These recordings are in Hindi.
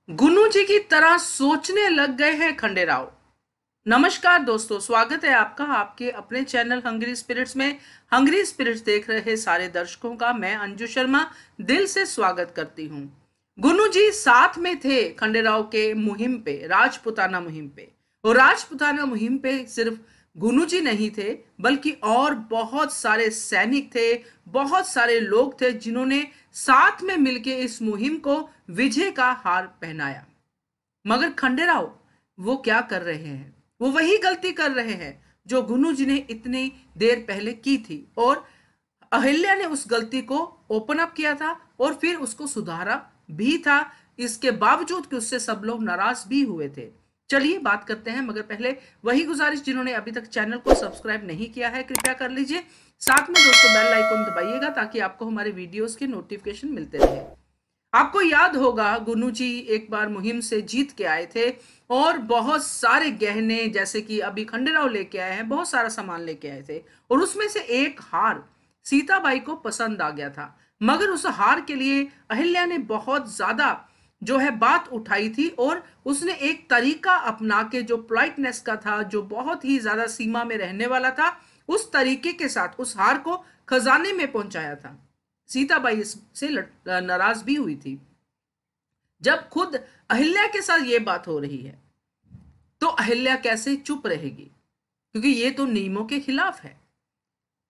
गुन्नू जी की तरह सोचने लग गए हैं खंडेराव। नमस्कार दोस्तों, स्वागत है आपका आपके अपने चैनल हंग्री स्पिरिट्स में। हंग्री स्पिरिट्स देख रहे सारे दर्शकों का मैं अंजू शर्मा दिल से स्वागत करती हूँ। गुन्नू जी साथ में थे खंडेराव के मुहिम पे, राजपुताना मुहिम पे। और राजपुताना मुहिम पे सिर्फ गुन्नू जी नहीं थे, बल्कि और बहुत सारे सैनिक थे, बहुत सारे लोग थे जिन्होंने साथ में मिलकर इस मुहिम को विजय का हार पहनाया। मगर खंडेराव वो क्या कर रहे हैं? वो वही गलती कर रहे हैं जो गुन्नू जी ने इतनी देर पहले की थी, और अहिल्या ने उस गलती को ओपन अप किया था और फिर उसको सुधारा भी था, इसके बावजूद कि उससे सब लोग नाराज भी हुए थे। चलिए बात करते हैं, मगर पहले वही गुजारिश, जिन्होंने अभी तक चैनल को सब्सक्राइब नहीं किया है कृपया कर लीजिए। साथ में दोस्तों बेल आइकन दबाइएगा ताकि आपको हमारे वीडियोस के नोटिफिकेशन मिलते रहे। आपको याद होगा गुन्नू जी एक बार मुहिम से जीत के आए थे और बहुत सारे गहने, जैसे कि अभी खंडेराव लेके आए हैं, बहुत सारा सामान लेके आए थे। और उसमें से एक हार सीताबाई को पसंद आ गया था, मगर उस हार के लिए अहिल्या ने बहुत ज्यादा जो है बात उठाई थी, और उसने एक तरीका अपना के जो पोलाइटनेस का था, जो बहुत ही ज्यादा सीमा में रहने वाला था, उस तरीके के साथ उस हार को खजाने में पहुंचाया था। सीताबाई से नाराज भी हुई थी। जब खुद अहिल्या के साथ ये बात हो रही है तो अहिल्या कैसे चुप रहेगी, क्योंकि ये तो नियमों के खिलाफ है।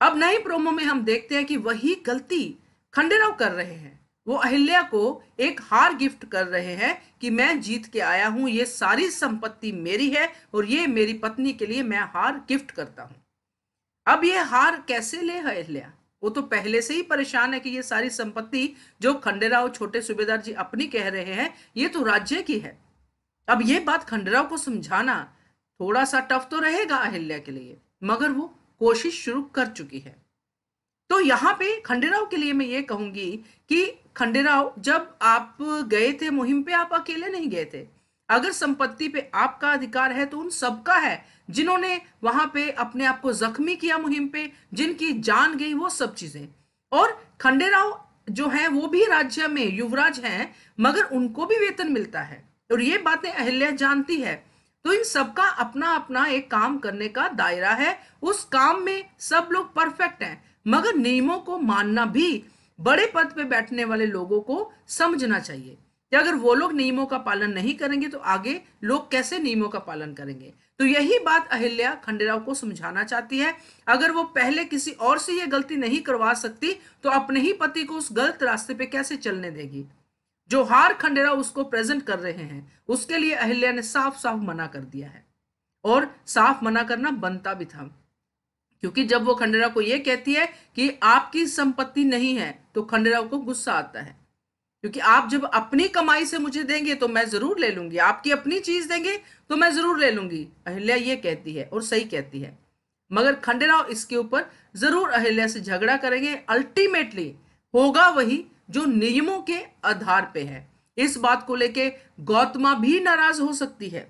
अब नए प्रोमो में हम देखते हैं कि वही गलती खंडेराव कर रहे हैं। वो अहिल्या को एक हार गिफ्ट कर रहे हैं कि मैं जीत के आया हूं, ये सारी संपत्ति मेरी है और ये मेरी पत्नी के लिए मैं हार गिफ्ट करता हूं। अब ये हार कैसे ले अहिल्या? वो तो पहले से ही परेशान है कि ये सारी संपत्ति जो खंडेराव छोटे सूबेदार जी अपनी कह रहे हैं, ये तो राज्य की है। अब ये बात खंडेराव को समझाना थोड़ा सा टफ तो रहेगा अहिल्या के लिए, मगर वो कोशिश शुरू कर चुकी है। तो यहाँ पे खंडेराव के लिए मैं ये कहूंगी कि खंडेराव, जब आप गए थे मुहिम पे, आप अकेले नहीं गए थे। अगर संपत्ति पे आपका अधिकार है तो उन सबका है, जिन्होंने वहां पे अपने आप को जख्मी किया मुहिम पे, जिनकी जान गई, वो सब चीजें। और खंडेराव जो है वो भी राज्य में युवराज हैं, मगर उनको भी वेतन मिलता है और ये बातें अहिल्या जानती है। तो इन सबका अपना अपना एक काम करने का दायरा है, उस काम में सब लोग परफेक्ट हैं, मगर नियमों को मानना भी बड़े पद पे बैठने वाले लोगों को समझना चाहिए कि अगर वो लोग नियमों का पालन नहीं करेंगे तो आगे लोग कैसे नियमों का पालन करेंगे। तो यही बात अहिल्या खंडेराव को समझाना चाहती है। अगर वो पहले किसी और से ये गलती नहीं करवा सकती तो अपने ही पति को उस गलत रास्ते पे कैसे चलने देगी? जो हार खंडेराव उसको प्रेजेंट कर रहे हैं, उसके लिए अहिल्या ने साफ साफ मना कर दिया है, और साफ मना करना बनता भी था, क्योंकि जब वो खंडेराव को ये कहती है कि आपकी संपत्ति नहीं है तो खंडेराव को गुस्सा आता है, क्योंकि आप जब अपनी कमाई से मुझे देंगे तो मैं जरूर ले लूंगी, आपकी अपनी चीज देंगे तो मैं जरूर ले लूंगी, अहिल्या ये कहती है और सही कहती है। मगर खंडेराव इसके ऊपर जरूर अहिल्या से झगड़ा करेंगे। अल्टीमेटली होगा वही जो नियमों के आधार पे है। इस बात को लेके गौतमा भी नाराज हो सकती है,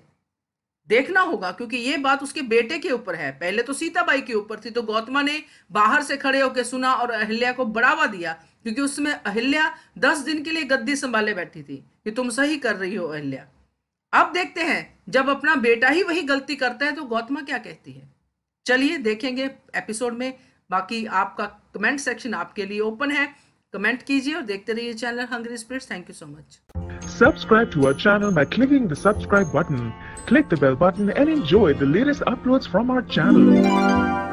देखना होगा, क्योंकि ये बात उसके बेटे के ऊपर है। पहले तो सीताबाई के ऊपर थी, तो गौतमा ने बाहर से खड़े होकर सुना और अहिल्या को बढ़ावा दिया, क्योंकि उसमें अहिल्या 10 दिन के लिए गद्दी संभाले बैठी थी कि तुम सही कर रही हो अहिल्या। अब देखते हैं जब अपना बेटा ही वही गलती करता है तो गौतमा क्या कहती है। चलिए देखेंगे एपिसोड में। बाकी आपका कमेंट सेक्शन आपके लिए ओपन है, कमेंट कीजिए और देखते रहिए channel hungry spirits. Thank you so much. Subscribe to our channel by clicking the subscribe button. Click the bell button and enjoy the latest uploads from our channel.